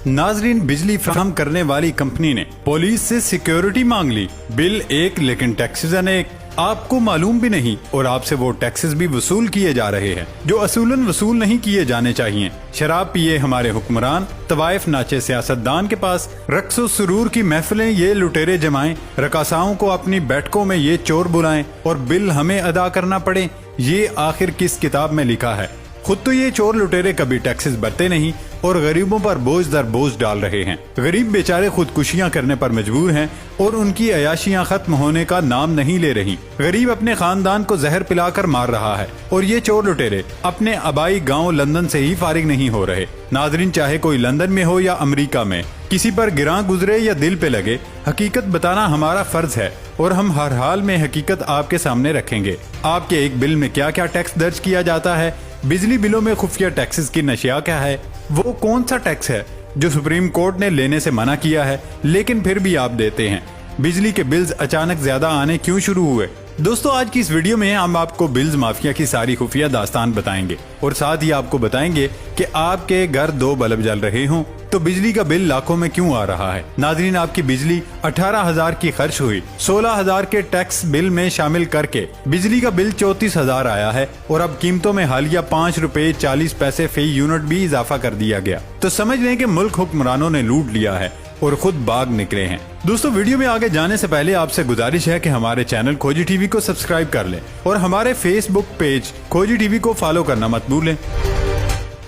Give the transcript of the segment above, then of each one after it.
नाजरीन, बिजली फराहम करने वाली कंपनी ने पुलिस से सिक्योरिटी मांग ली। बिल एक लेकिन टैक्सेस अनेक। आपको मालूम भी नहीं और आपसे वो टैक्सेस भी वसूल किए जा रहे हैं जो असूलन वसूल नहीं किए जाने चाहिए। शराब पिए हमारे हुक्मरान, तवाइफ नाचे सियासतदान के पास, रक्सो सुरूर की महफिलें ये लुटेरे जमाएं, रकासाओं को अपनी बैठकों में ये चोर बुलाएं और बिल हमें अदा करना पड़े। ये आखिर किस किताब में लिखा है? खुद तो ये चोर लुटेरे कभी टैक्सेस भरते नहीं और गरीबों पर बोझ दर बोझ डाल रहे हैं। गरीब बेचारे खुदकुशियां करने पर मजबूर हैं और उनकी अयाशियां खत्म होने का नाम नहीं ले रही। गरीब अपने खानदान को जहर पिलाकर मार रहा है और ये चोर लुटेरे अपने आबाई गांव लंदन से ही फारिग नहीं हो रहे। नाजरीन, चाहे कोई लंदन में हो या अमेरिका में, किसी पर गिरां गुजरे या दिल पे लगे, हकीकत बताना हमारा फर्ज है और हम हर हाल में हकीकत आपके सामने रखेंगे। आपके एक बिल में क्या क्या टैक्स दर्ज किया जाता है, बिजली बिलों में खुफिया टैक्सेस की नशिया क्या है, वो कौन सा टैक्स है जो सुप्रीम कोर्ट ने लेने से मना किया है लेकिन फिर भी आप देते हैं, बिजली के बिल्स अचानक ज्यादा आने क्यों शुरू हुए। दोस्तों, आज की इस वीडियो में हम आपको बिल्स माफिया की सारी खुफिया दास्तान बताएंगे और साथ ही आपको बताएंगे कि आपके घर 2 बल्ब जल रहे हों तो बिजली का बिल लाखों में क्यों आ रहा है। नाजरीन, आपकी बिजली 18,000 की खर्च हुई, 16,000 के टैक्स बिल में शामिल करके बिजली का बिल 34,000 आया है और अब कीमतों में हालिया 5 रुपए 40 पैसे फी यूनिट भी इजाफा कर दिया गया। तो समझ लें कि मुल्क हुक्मरानों ने लूट लिया है और खुद बाग निकले हैं। दोस्तों, वीडियो में आगे जाने से पहले आपसे गुजारिश है कि हमारे चैनल खोजी टीवी को सब्सक्राइब कर लें और हमारे फेसबुक पेज खोजी टीवी को फॉलो करना मत भूलें।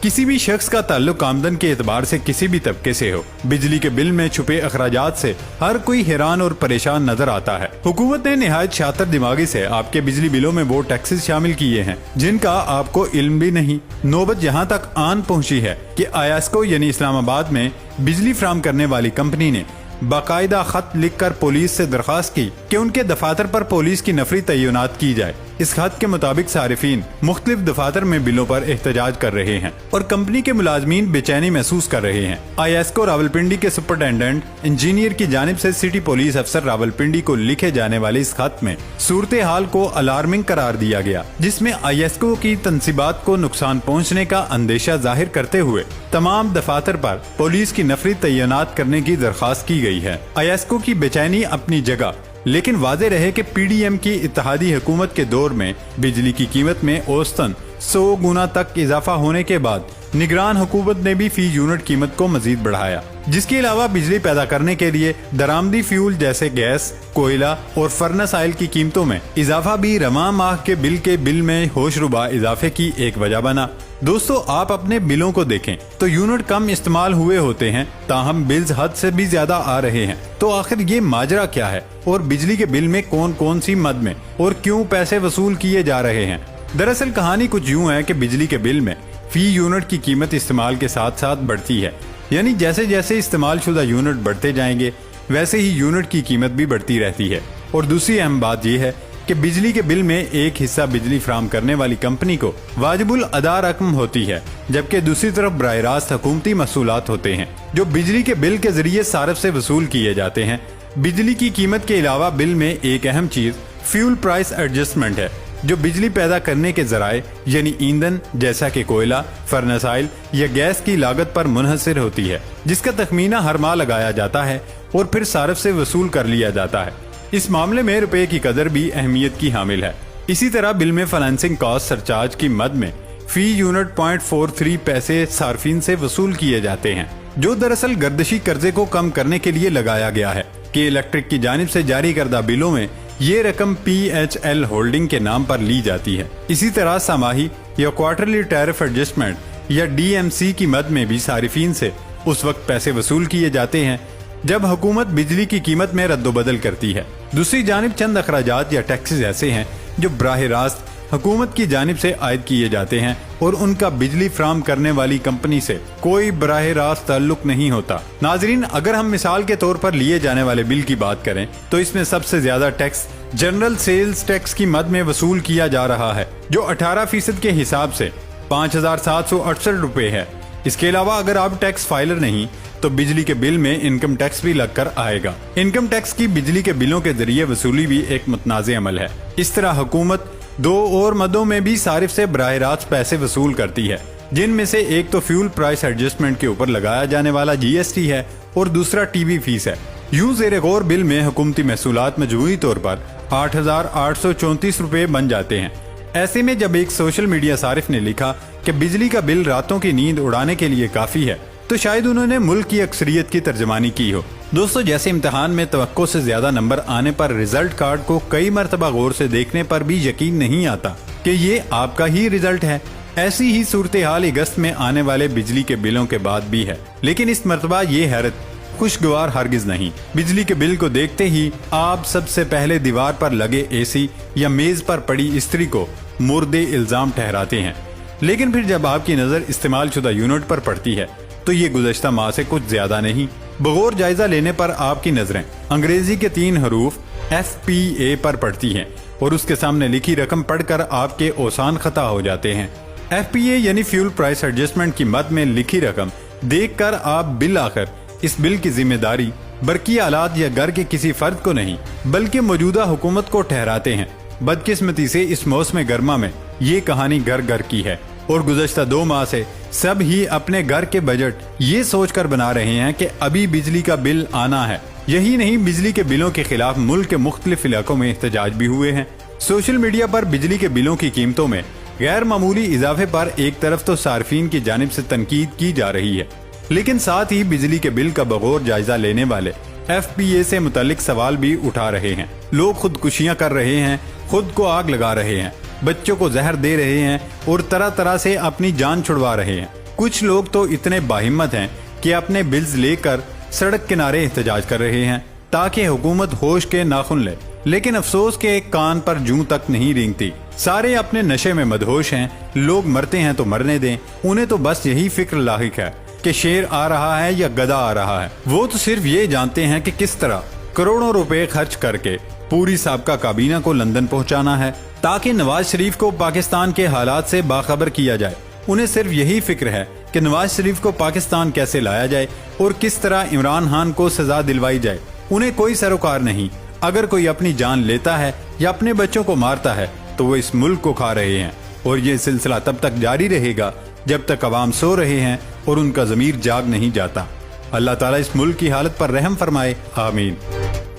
किसी भी शख्स का ताल्लुक आमदन के एतबार से किसी भी तबके से हो, बिजली के बिल में छुपे अखराजात से हर कोई हैरान और परेशान नजर आता है। हुकूमत ने निहायत शातिर दिमागी से आपके बिजली बिलों में वो टैक्सेस शामिल किए हैं जिनका आपको इल्म भी नहीं। नौबत यहाँ तक आन पहुँची है कि आयास्को यानी इस्लामाबाद में बिजली फराहम करने वाली कंपनी ने बाकायदा खत लिखकर पुलिस से दरखास्त की कि उनके दफातर पर पुलिस की नफरी तैनात की जाए। इस खत के मुताबिक सारिफीन मुख्तलिफ दफातर में बिलों पर एहतजाज कर रहे हैं और कंपनी के मुलाजमीन बेचैनी महसूस कर रहे हैं। आईएसको रावलपिंडी के सुपरटेंडेंट इंजीनियर की जानिब से सिटी पुलिस अफसर रावलपिंडी को लिखे जाने वाले इस खत में सूरत हाल को अलार्मिंग करार दिया गया, जिसमें आईएसको की तनसीबात को नुकसान पहुँचने का अंदेशा जाहिर करते हुए तमाम दफातर पर पुलिस की नफरी तैनात करने की दरखास्त की गई है। आईएसको की बेचैनी अपनी जगह, लेकिन वाज़े रहे कि पीडीएम की इत्तेहादी हुकूमत के दौर में बिजली की कीमत में औसतन 100 गुना तक इजाफा होने के बाद निगरान हुकूमत ने भी फी यूनिट कीमत को मजीद बढ़ाया, जिसके अलावा बिजली पैदा करने के लिए दरामदी फ्यूल जैसे गैस, कोयला और फर्नेस ऑयल की कीमतों में इजाफा भी रवां माह के बिल में होशरुबा इजाफे की एक वजह बना। दोस्तों, आप अपने बिलों को देखें तो यूनिट कम इस्तेमाल हुए होते हैं, ताहम बिल्स हद से भी ज्यादा आ रहे हैं। तो आखिर ये माजरा क्या है और बिजली के बिल में कौन कौन सी मद में और क्यों पैसे वसूल किए जा रहे हैं? दरअसल कहानी कुछ यूं है कि बिजली के बिल में फी यूनिट की कीमत इस्तेमाल के साथ साथ बढ़ती है, यानी जैसे जैसे इस्तेमाल शुदा यूनिट बढ़ते जाएंगे वैसे ही यूनिट की कीमत भी बढ़ती रहती है। और दूसरी अहम बात यह है कि बिजली के बिल में एक हिस्सा बिजली फराहम करने वाली कंपनी को वाजिबुल अदा रकम होती है, जबकि दूसरी तरफ बराह रास्त हुकूमती महसूलात होते हैं जो बिजली के बिल के जरिए सारफ से वसूल किए जाते हैं। बिजली की कीमत के अलावा बिल में एक अहम चीज फ्यूल प्राइस एडजस्टमेंट है, जो बिजली पैदा करने के जराए यानी ईंधन जैसा कि कोयला, फर्नेस ऑयल या गैस की लागत पर मुनहसर होती है, जिसका तखमीना हर माह लगाया जाता है और फिर सारफ से वसूल कर लिया जाता है। इस मामले में रुपए की कदर भी अहमियत की हामिल है। इसी तरह बिल में फाइनेंसिंग कॉस्ट सरचार्ज की मद में फी यूनिट 0.43 पैसे सार्फिन से वसूल किए जाते हैं, जो दरअसल गर्दिशी कर्जे को कम करने के लिए लगाया गया है कि इलेक्ट्रिक की जानिब से जारी करदा बिलों में ये रकम PHL होल्डिंग के नाम पर ली जाती है। इसी तरह सामाही या क्वार्टरली टैरिफ एडजस्टमेंट या DMC की मद में भी सारिफीन से उस वक्त पैसे वसूल किए जाते हैं जब हुकूमत बिजली की कीमत में रद्दोबदल करती है। दूसरी जानिब चंद अखराजात या टैक्सेस ऐसे हैं जो बराह रास्त हुकूमत की जानिब से आयद किए जाते हैं और उनका बिजली फराहम करने वाली कंपनी से कोई बराह रास्त ताल्लुक नहीं होता। नाजरीन, अगर हम मिसाल के तौर पर लिए जाने वाले बिल की बात करें तो इसमें सबसे ज्यादा टैक्स जनरल सेल्स टैक्स की मद में वसूल किया जा रहा है, जो 18% के हिसाब से 5,768 रुपए है। इसके अलावा अगर आप टैक्स फाइलर नहीं तो बिजली के बिल में इनकम टैक्स भी लगकर आएगा। इनकम टैक्स की बिजली के बिलों के जरिए वसूली भी एक मुतनाज़ अमल है। इस तरह हुकूमत 2 और मदों में भी सारिफ से बराह रास्त पैसे वसूल करती है। जिन में से एक तो फ्यूल प्राइस एडजस्टमेंट के ऊपर लगाया जाने वाला GST है और दूसरा टीवी फीस है। यूं ज़ेर गौर बिल में हुकूमती महसूलात मजमूई तौर पर 8,834 रुपए बन जाते हैं। ऐसे में जब एक सोशल मीडिया सारिफ ने लिखा कि बिजली का बिल रातों की नींद उड़ाने के लिए काफी है, तो शायद उन्होंने मुल्क की अक्सरियत की तर्जमानी की हो। दोस्तों, जैसे इम्तिहान में तवक्को से ज्यादा नंबर आने पर रिजल्ट कार्ड को कई मरतबा गौर से देखने पर भी यकीन नहीं आता कि ये आपका ही रिजल्ट है, ऐसी ही सूरत हाल अगस्त में आने वाले बिजली के बिलों के बाद भी है। लेकिन इस मरतबा ये हैरत खुशगवार हरगिज नहीं। बिजली के बिल को देखते ही आप सबसे पहले दीवार पर लगे AC या मेज पर पड़ी इस्त्री को मुर्दे इल्जाम ठहराते हैं। लेकिन फिर जब आपकी नजर इस्तेमाल शुदा यूनिट पर पड़ती है तो ये गुज़श्ता माह से कुछ ज्यादा नहीं। बगौर जायजा लेने पर आपकी नजरें अंग्रेजी के 3 हरूफ FPA पर पड़ती हैं और उसके सामने लिखी रकम पढ़कर आपके औसान खता हो जाते हैं। FPA यानी फ्यूल प्राइस एडजस्टमेंट की मद में लिखी रकम देखकर आप बिल आखिर इस बिल की जिम्मेदारी बरकी आलात या घर के किसी फर्द को नहीं बल्कि मौजूदा हुकूमत को ठहराते हैं। बदकिस्मती से इस मौसम गर्मा में ये कहानी घर घर की है और गुज़श्ता 2 माह से सब ही अपने घर के बजट ये सोचकर बना रहे हैं कि अभी बिजली का बिल आना है। यही नहीं, बिजली के बिलों के खिलाफ मुल्क के मुख्तलिफ इलाकों में एहतजाज भी हुए हैं। सोशल मीडिया पर बिजली के बिलों की कीमतों में गैर मामूली इजाफे पर एक तरफ तो सार्फिन की जानिब से तनकीद की जा रही है, लेकिन साथ ही बिजली के बिल का बगौर जायजा लेने वाले FPA से मुतालिक सवाल भी उठा रहे हैं। लोग खुदकुशियां कर रहे हैं, खुद को आग लगा रहे हैं, बच्चों को जहर दे रहे हैं और तरह तरह से अपनी जान छुड़वा रहे हैं। कुछ लोग तो इतने बाहिम्मत हैं कि अपने बिल्स लेकर सड़क किनारे एहतजाज कर रहे हैं ताकि हुकूमत होश के नाखुन ले। लेकिन अफसोस के एक कान पर जूं तक नहीं रेंगती। सारे अपने नशे में मदहोश हैं। लोग मरते हैं तो मरने दें, उन्हें तो बस यही फिक्र लाहिक है कि शेर आ रहा है या गधा आ रहा है। वो तो सिर्फ ये जानते हैं कि किस तरह करोड़ों रुपए खर्च करके पूरी साबका काबीना को लंदन पहुंचाना है ताकि नवाज शरीफ को पाकिस्तान के हालात से बाखबर किया जाए। उन्हें सिर्फ यही फिक्र है कि नवाज शरीफ को पाकिस्तान कैसे लाया जाए और किस तरह इमरान खान को सजा दिलवाई जाए। उन्हें कोई सरोकार नहीं। अगर कोई अपनी जान लेता है या अपने बच्चों को मारता है तो वो इस मुल्क को खा रहे हैं और ये सिलसिला तब तक जारी रहेगा जब तक अवाम सो रहे हैं और उनका ज़मीर जाग नहीं जाता। अल्लाह ताला इस मुल्क की हालत पर रहम फरमाए, आमीन।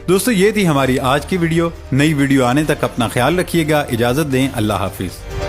दोस्तों, ये थी हमारी आज की वीडियो। नई वीडियो आने तक अपना ख्याल रखिएगा। इजाज़त दें। अल्लाह हाफिज़।